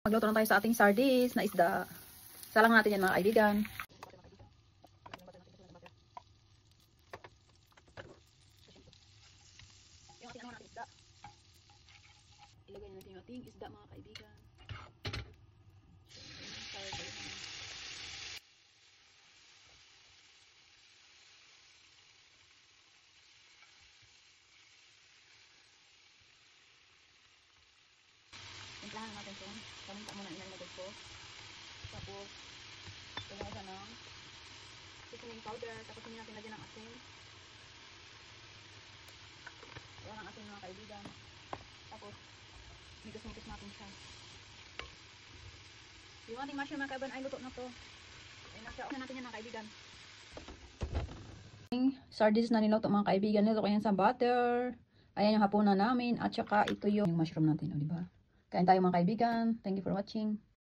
Magluto na tayo sa ating sardines na isda. Salang natin yan mga kaibigan. Yung ating natin isda. Ilagay natin yung ating isda mga kaibigan. Timplahan natin ito. Paminta muna inalagay ko. Tapos, ilagay ka ng seasoning powder. Tapos hindi natin lagyan ng asin. Wala ng asin mga kaibigan. Tapos, migas-migas natin siya. Yung ating mushroom mga kaibigan ay luto na to. Ay nasa na natin yan mga kaibigan. Sardines na niluto mga kaibigan. Niluto ko yan sa butter. Ayan yung hapunan namin. At saka ito yung mushroom natin. O, diba? Kain tayo mga kaibigan. Thank you for watching.